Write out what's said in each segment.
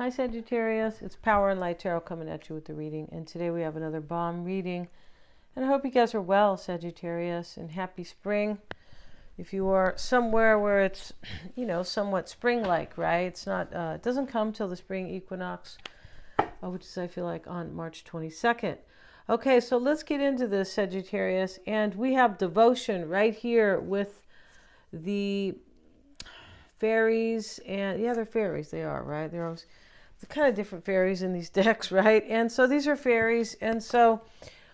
Hi Sagittarius, it's Power and Light Tarot coming at you with the reading, and today we have another bomb reading, and I hope you guys are well, Sagittarius, and happy spring. If you are somewhere where it's, somewhat spring-like, right? It's not, it doesn't come till the spring equinox, which is, I feel like, on March 22nd. Okay, so let's get into this, Sagittarius, and we have devotion right here with the fairies, and yeah, they're fairies, they are, right? They're kind of different fairies in these decks, right? And so these are fairies, and so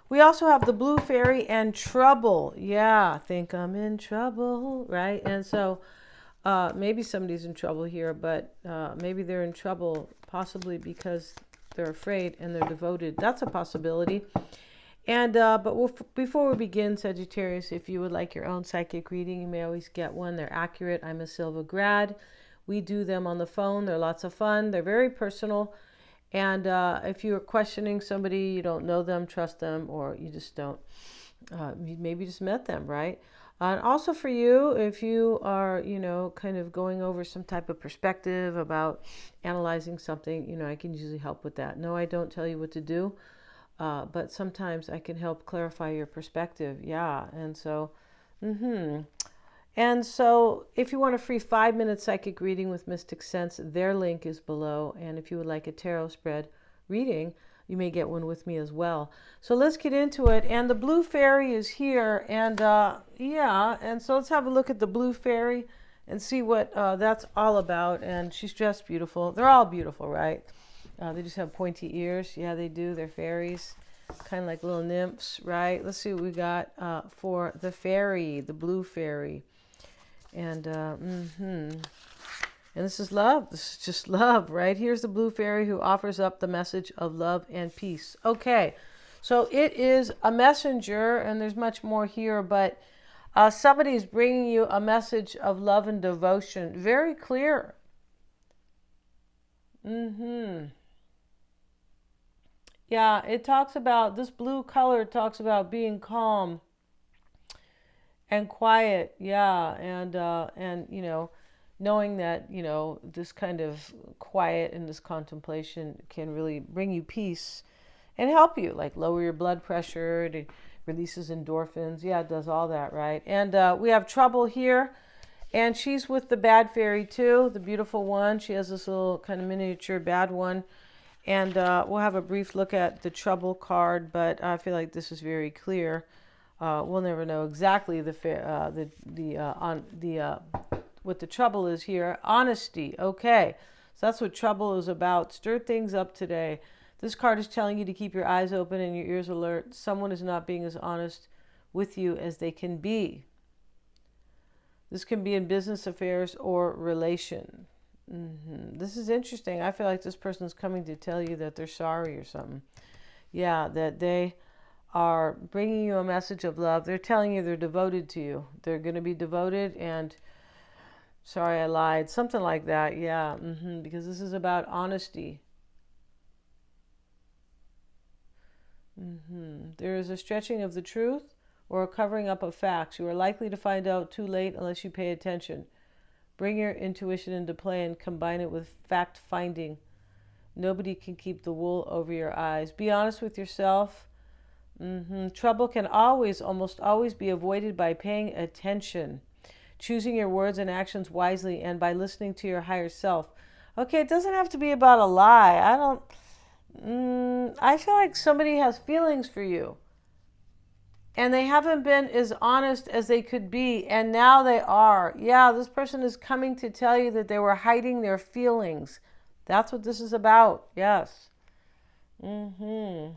we also have the blue fairy and trouble. Yeah, think I'm in trouble, right? And so maybe somebody's in trouble here, but maybe they're in trouble possibly because they're afraid and they're devoted. That's a possibility. And before we begin, Sagittarius, if you would like your own psychic reading, you may always get one. They're accurate. I'm a Silva grad. We do them on the phone. They're lots of fun. They're very personal. And if you're questioning somebody, you don't know them, trust them, or you just don't, you maybe just met them, right? And also for you, if you are, kind of going over some type of perspective about analyzing something, I can usually help with that. No, I don't tell you what to do. But sometimes I can help clarify your perspective. Yeah. And so, And so if you want a free 5-minute psychic reading with Mystic Sense, their link is below. And if you would like a tarot spread reading, you may get one with me as well. So let's get into it. And the blue fairy is here. And and so let's have a look at the blue fairy and see what that's all about. And she's dressed beautiful. They're all beautiful, right? They just have pointy ears. Yeah, they do. They're fairies, kind of like little nymphs, right? Let's see what we got for the fairy, the blue fairy. And and this is love. This is just love, right? Here's the blue fairy who offers up the message of love and peace. Okay, so it is a messenger, and there's much more here, but somebody is bringing you a message of love and devotion. Very clear. Yeah, it talks about, this blue color talks about being calm and quiet. Yeah, and knowing that, this kind of quiet and this contemplation can really bring you peace and help you, like lower your blood pressure. It releases endorphins. Yeah, it does all that, right? And we have trouble here. And she's with the bad fairy too, the beautiful one. She has this little kind of miniature bad one. And we'll have a brief look at the trouble card, but I feel like this is very clear. We'll never know exactly what the trouble is here. Honesty. Okay, so that's what trouble is about. Stir things up today. This card is telling you to keep your eyes open and your ears alert. Someone is not being as honest with you as they can be. This can be in business affairs or relation. This is interesting. I feel like this person's coming to tell you that they're sorry or something. Yeah, that they are bringing you a message of love. They're telling you they're devoted to you. They're going to be devoted and sorry I lied. Something like that. Yeah, because this is about honesty. There is a stretching of the truth or a covering up of facts. You are likely to find out too late unless you pay attention. Bring your intuition into play and combine it with fact-finding. Nobody can keep the wool over your eyes. Be honest with yourself. Trouble can almost always be avoided by paying attention, choosing your words and actions wisely, and by listening to your higher self. Okay, it doesn't have to be about a lie. I feel like somebody has feelings for you. And they haven't been as honest as they could be. And now they are. Yeah, this person is coming to tell you that they were hiding their feelings. That's what this is about. Yes. Yeah,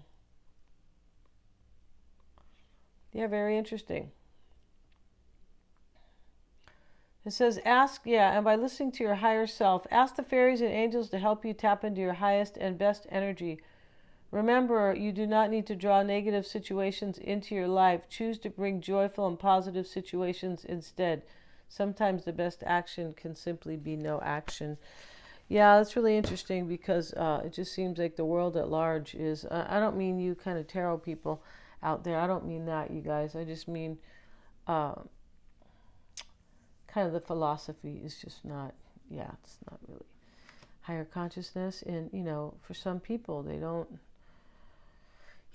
very interesting. It says, and by listening to your higher self, ask the fairies and angels to help you tap into your highest and best energy. Remember, you do not need to draw negative situations into your life. Choose to bring joyful and positive situations instead. Sometimes the best action can simply be no action. Yeah, that's really interesting because it just seems like the world at large is, I don't mean you kind of tarot people out there. I don't mean that, you guys. I just mean kind of the philosophy is just not, it's not really higher consciousness. And, for some people, they don't.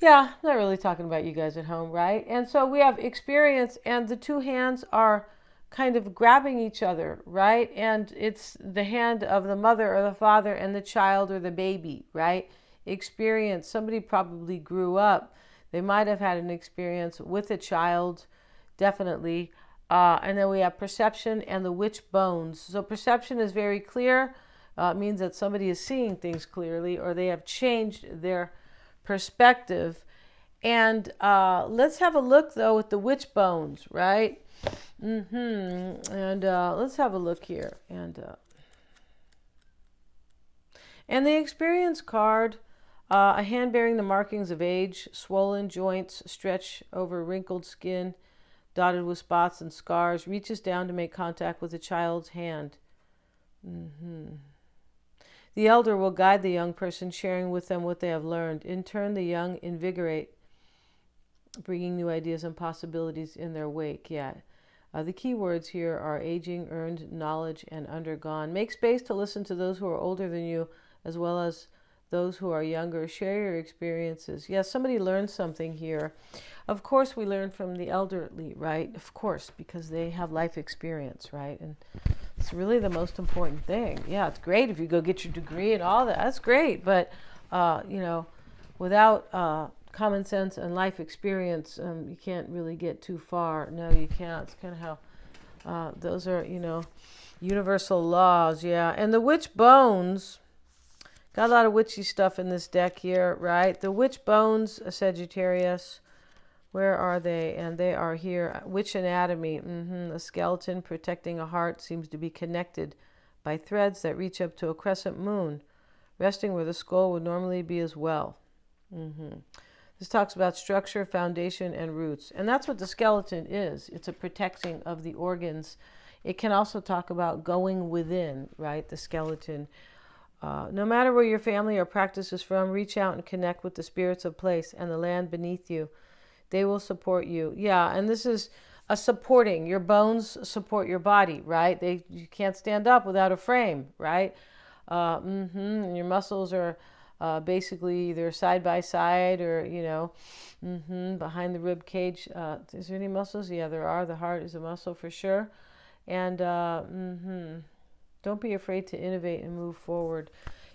Yeah, not really talking about you guys at home, right? And so we have experience, and the two hands are kind of grabbing each other, right? And it's the hand of the mother or the father and the child or the baby, right? Experience. Somebody probably grew up. They might have had an experience with a child, definitely. And then we have perception and the witch bones. So perception is very clear. It means that somebody is seeing things clearly, or they have changed their perspective. And let's have a look, though, at the witch bones, right? And let's have a look here. And the experience card, a hand bearing the markings of age, swollen joints stretch over wrinkled skin, dotted with spots and scars, reaches down to make contact with a child's hand. The elder will guide the young person, sharing with them what they have learned. In turn, the young invigorate, bringing new ideas and possibilities in their wake. The key words here are aging, earned knowledge, and undergone. Make space to listen to those who are older than you, as well as those who are younger. Share your experiences. Yes, somebody learned something here. Of course, we learn from the elderly, right? Of course, because they have life experience, right? And it's really the most important thing. Yeah, it's great if you go get your degree and all that. That's great. But, without common sense and life experience, you can't really get too far. No, you can't. It's kind of how those are, universal laws. Yeah. And the witch bones, got a lot of witchy stuff in this deck here, right? The witch bones, Sagittarius, where are they? And they are here. Witch anatomy. A skeleton protecting a heart seems to be connected by threads that reach up to a crescent moon, resting where the skull would normally be as well. This talks about structure, foundation, and roots. And that's what the skeleton is. It's a protecting of the organs. It can also talk about going within, right? The skeleton. No matter where your family or practice is from, reach out and connect with the spirits of place and the land beneath you. They will support you. Yeah, and this is a supporting. Your bones support your body, right? You can't stand up without a frame, right? And your muscles are basically either side by side or, behind the rib cage. Is there any muscles? Yeah, there are. The heart is a muscle for sure. And don't be afraid to innovate and move forward.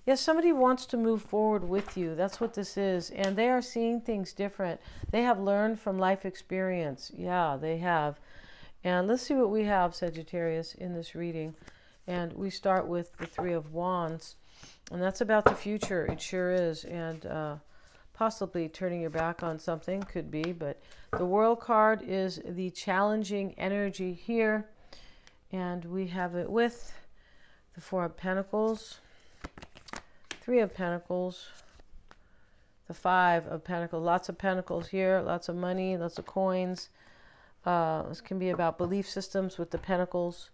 Yes, somebody wants to move forward with you. That's what this is. And they are seeing things different. They have learned from life experience. Yeah, they have. And let's see what we have, Sagittarius, in this reading. And we start with the Three of Wands. And that's about the future. It sure is. And possibly turning your back on something could be. But the World card is the challenging energy here. And we have it with the Four of Pentacles, Three of Pentacles, the Five of Pentacles. Lots of pentacles here, lots of money, lots of coins. This can be about belief systems with the pentacles.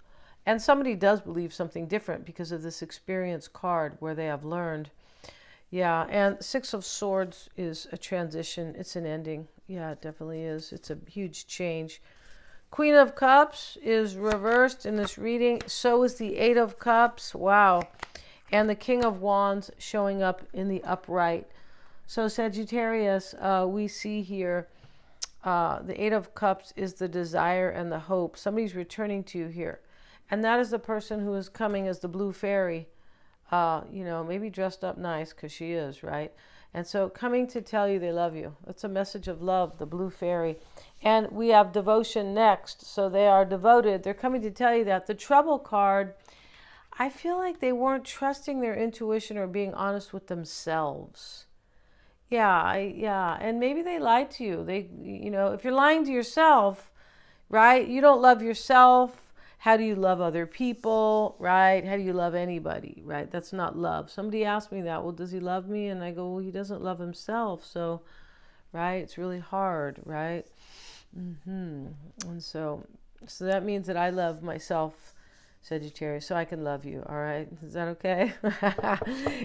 And somebody does believe something different because of this experience card where they have learned. Yeah, and Six of Swords is a transition. It's an ending. Yeah, it definitely is. It's a huge change. Queen of Cups is reversed in this reading. So is the Eight of Cups. Wow. And the King of Wands showing up in the upright. So Sagittarius, we see here the Eight of Cups is the desire and the hope. Somebody's returning to you here. And that is the person who is coming as the blue fairy. Maybe dressed up nice because she is, right? And so coming to tell you they love you. It's a message of love, the blue fairy. And we have devotion next. So they are devoted. They're coming to tell you that. The Trouble card, I feel like they weren't trusting their intuition or being honest with themselves. Yeah. And maybe they lied to you. If you're lying to yourself, right? You don't love yourself. How do you love other people, right? How do you love anybody, right? That's not love. Somebody asked me that. Well, does he love me? And I go, well, he doesn't love himself. So, right? It's really hard, right? And so that means that I love myself, Sagittarius, so I can love you, all right? Is that okay?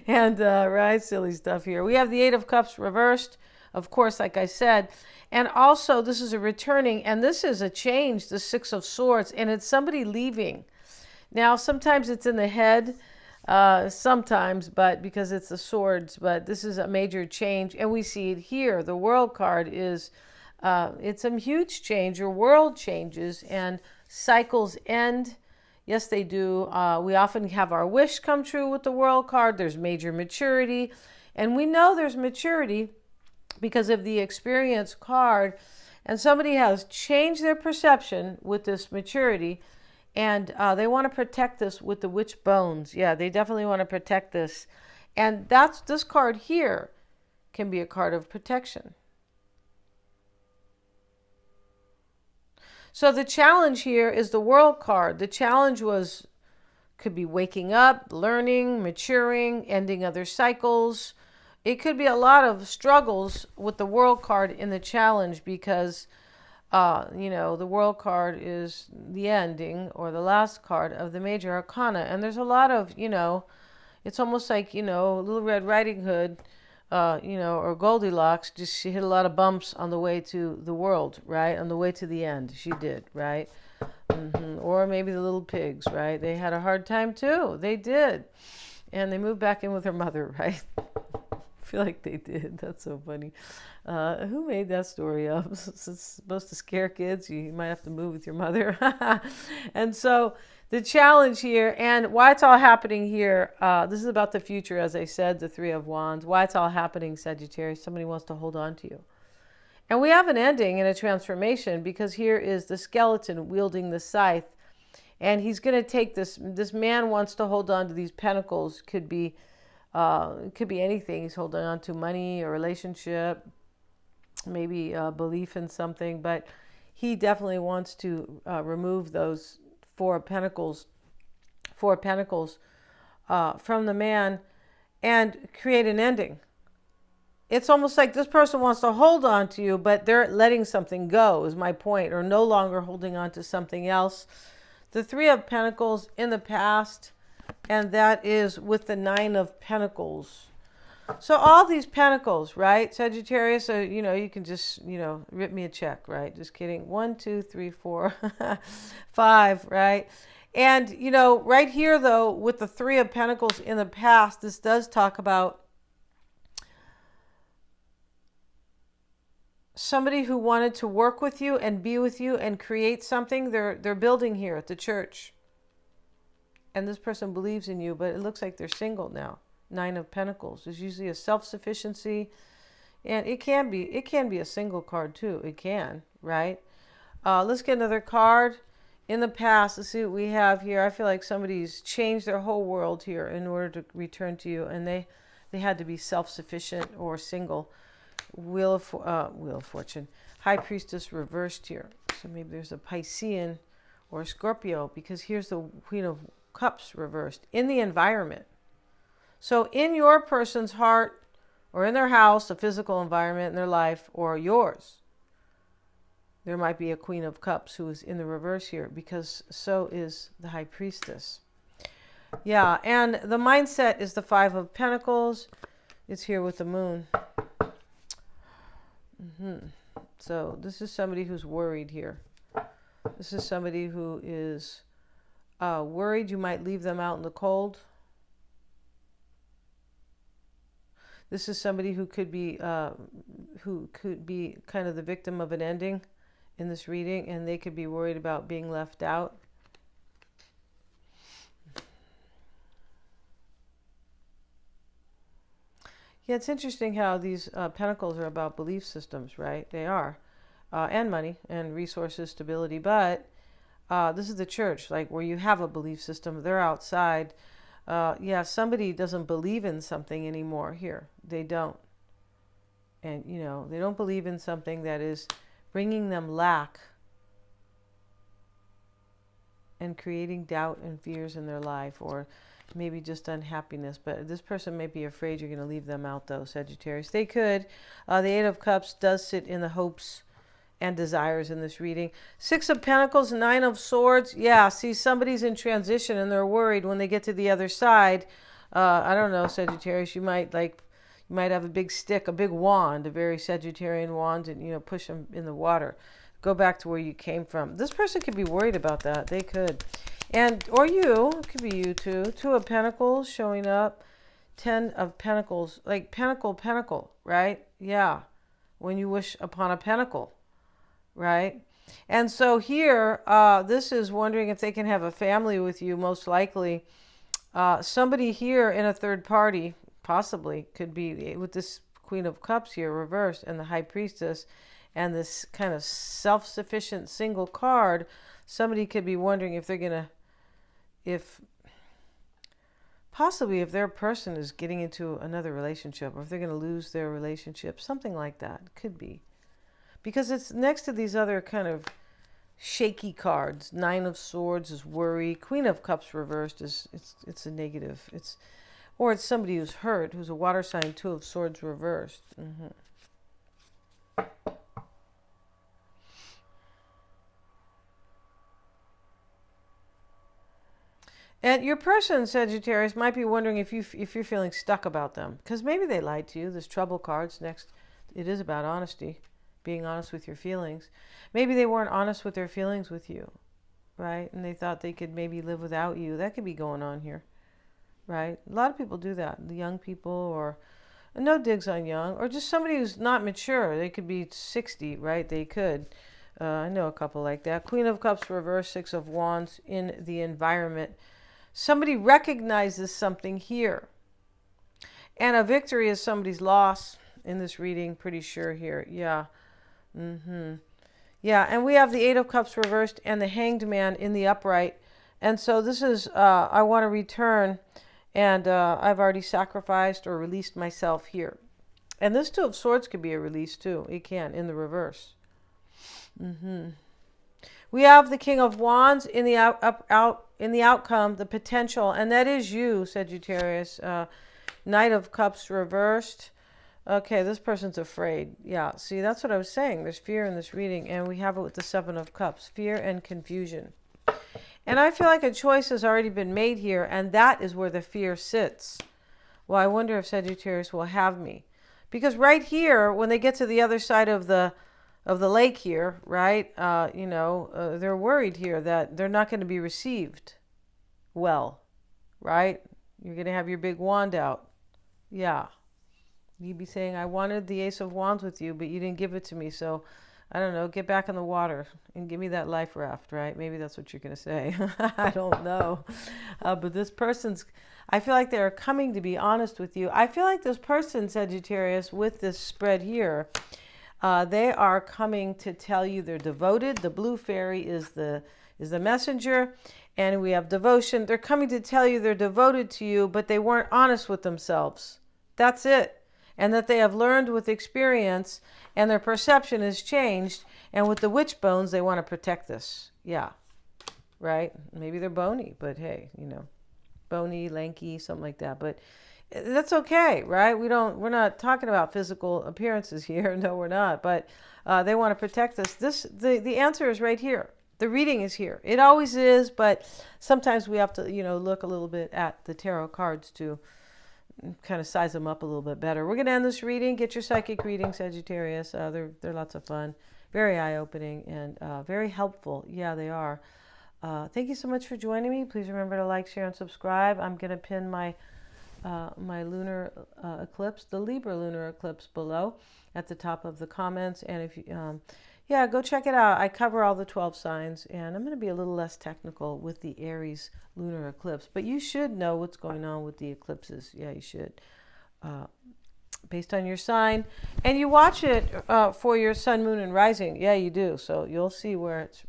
And, right, silly stuff here. We have the Eight of Cups reversed, of course, like I said. And also, this is a returning, and this is a change, the Six of Swords, and it's somebody leaving. Now, sometimes it's in the head. sometimes, but because it's the swords, but this is a major change. And we see it here. The world card is, it's a huge change. Your world changes and cycles end. Yes, they do. We often have our wish come true with the world card. There's major maturity. And we know there's maturity because of the experience card. And somebody has changed their perception with this maturity. And they want to protect this with the witch bones. Yeah, they definitely want to protect this. And that's this card here can be a card of protection. So the challenge here is the world card. The challenge could be waking up, learning, maturing, ending other cycles. It could be a lot of struggles with the world card in the challenge because, the world card is the ending or the last card of the major arcana. And there's a lot of, it's almost like, Little Red Riding Hood, or Goldilocks, just she hit a lot of bumps on the way to the world, right? On the way to the end, she did, right? Or maybe the little pigs, right? They had a hard time too. They did. And they moved back in with her mother, right? I feel like they did. That's so funny. Who made that story up? It's supposed to scare kids. You might have to move with your mother. And so the challenge here and why it's all happening here, this is about the future, as I said, the Three of Wands. Why it's all happening, Sagittarius. Somebody wants to hold on to you. And we have an ending and a transformation because here is the skeleton wielding the scythe. And he's going to take this man wants to hold on to these pentacles. Could be anything. He's holding on to money, a relationship, maybe a belief in something. But he definitely wants to remove those Four of Pentacles from the man and create an ending. It's almost like this person wants to hold on to you, but they're letting something go, is my point, or no longer holding on to something else. The Three of Pentacles in the past, and that is with the Nine of Pentacles. So all these pentacles, right, Sagittarius, so, you can just, rip me a check, right? Just kidding. 1, 2, 3, 4, 5, right? And, right here, though, with the Three of Pentacles in the past, this does talk about somebody who wanted to work with you and be with you and create something. They're building here at the church. And this person believes in you, but it looks like they're single now. Nine of Pentacles. There's usually a self-sufficiency, and it can be a single card too. It can, right? Let's get another card. In the past, let's see what we have here. I feel like somebody's changed their whole world here in order to return to you, and they had to be self-sufficient or single. Wheel of Fortune. High Priestess reversed here. So maybe there's a Piscean or a Scorpio, because here's the Queen of Cups reversed in the environment. So in your person's heart or in their house, a physical environment in their life, or yours, there might be a Queen of Cups who is in the reverse here, because so is the High Priestess. Yeah, and the mindset is the Five of Pentacles. It's here with the Moon. So this is somebody who's worried here. This is somebody who is worried you might leave them out in the cold. This is somebody who could be kind of the victim of an ending in this reading, and they could be worried about being left out. Yeah, it's interesting how these pentacles are about belief systems, right? They are. And money and resources, stability. But this is the church, like where you have a belief system. They're outside. Yeah, somebody doesn't believe in something anymore here. They don't. And, they don't believe in something that is bringing them lack and creating doubt and fears in their life, or maybe just unhappiness. But this person may be afraid you're going to leave them out, though, Sagittarius. They could. The Eight of Cups does sit in the hopes and desires in this reading. Six of Pentacles, Nine of Swords. Yeah, see, somebody's in transition and they're worried when they get to the other side. I don't know, Sagittarius, you might have a big stick, a big wand, a very Sagittarian wand, and, push them in the water. Go back to where you came from. This person could be worried about that. They could. And, or you, it could be you too. Two of Pentacles showing up. 10 of Pentacles, like pentacle, right? Yeah. When you wish upon a pentacle, right? And so here, this is wondering if they can have a family with you, most likely. Somebody here in a third party, possibly, could be with this Queen of Cups here reversed and the High Priestess and this kind of self-sufficient single card. Somebody could be wondering if they're going to, possibly if their person is getting into another relationship or if they're going to lose their relationship, something like that. Could be. Because it's next to these other kind of shaky cards. Nine of Swords is worry. Queen of Cups reversed is it's a negative. Or it's somebody who's hurt, who's a water sign. Two of Swords reversed. And your person, Sagittarius, might be wondering if you're feeling stuck about them. Because maybe they lied to you. This Trouble card's next. It is about honesty. Being honest with your feelings. Maybe they weren't honest with their feelings with you. Right? And they thought they could maybe live without you. That could be going on here. Right? A lot of people do that. The young people, or no digs on young. Or just somebody who's not mature. They could be 60, right? They could. I know a couple like that. Queen of Cups reversed. Six of Wands in the environment. Somebody recognizes something here. And a victory is somebody's loss in this reading, pretty sure here. Yeah. Yeah, and we have the Eight of Cups reversed and the Hanged Man in the upright. And so this is, I want to return, and I've already sacrificed or released myself here. And this Two of Swords could be a release too. It can, in the reverse. We have the King of Wands in the outcome, the potential, and that is you, Sagittarius. Knight of Cups reversed. Okay, this person's afraid. Yeah, see, that's what I was saying. There's fear in this reading, and we have it with the Seven of Cups. Fear and confusion. And I feel like a choice has already been made here, and that is where the fear sits. Well, I wonder if Sagittarius will have me. Because right here, when they get to the other side of the lake here, right, they're worried here that they're not going to be received well, right? You're going to have your big wand out. Yeah. You'd be saying, I wanted the Ace of Wands with you, but you didn't give it to me. So, I don't know, get back in the water and give me that life raft, right? Maybe that's what you're going to say. I don't know. But this person's, I feel like they're coming to be honest with you. I feel like this person, Sagittarius, with this spread here, they are coming to tell you they're devoted. The blue fairy is the messenger. And we have devotion. They're coming to tell you they're devoted to you, but they weren't honest with themselves. That's it. And that they have learned with experience, and their perception has changed. And with the witch bones, they want to protect this. Yeah. Right? Maybe they're bony, but hey, bony, lanky, something like that. But that's okay, right? We're not talking about physical appearances here. No, we're not. But they want to protect this. The answer is right here. The reading is here. It always is, but sometimes we have to, look a little bit at the tarot cards to kind of size them up a little bit better. We're going to end this reading. Get your psychic reading, Sagittarius. They're lots of fun, very eye-opening, and very helpful. Yeah, they are. Thank you so much for joining me. Please remember to like, share, and subscribe. I'm going to pin my lunar eclipse, the Libra lunar eclipse, below at the top of the comments. And if you, go check it out. I cover all the 12 signs, and I'm going to be a little less technical with the Aries lunar eclipse. But you should know what's going on with the eclipses. Yeah, you should. Based on your sign. And you watch it for your sun, moon, and rising. Yeah, you do. So you'll see where it's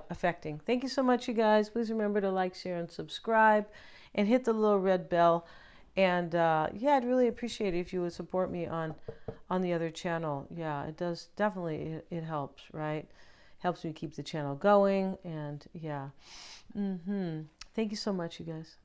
affecting. Thank you so much, you guys. Please remember to like, share, and subscribe. And hit the little red bell. And I'd really appreciate it if you would support me on the other channel. Yeah, it does. Definitely, it helps, right? Helps me keep the channel going. And yeah. Thank you so much, you guys.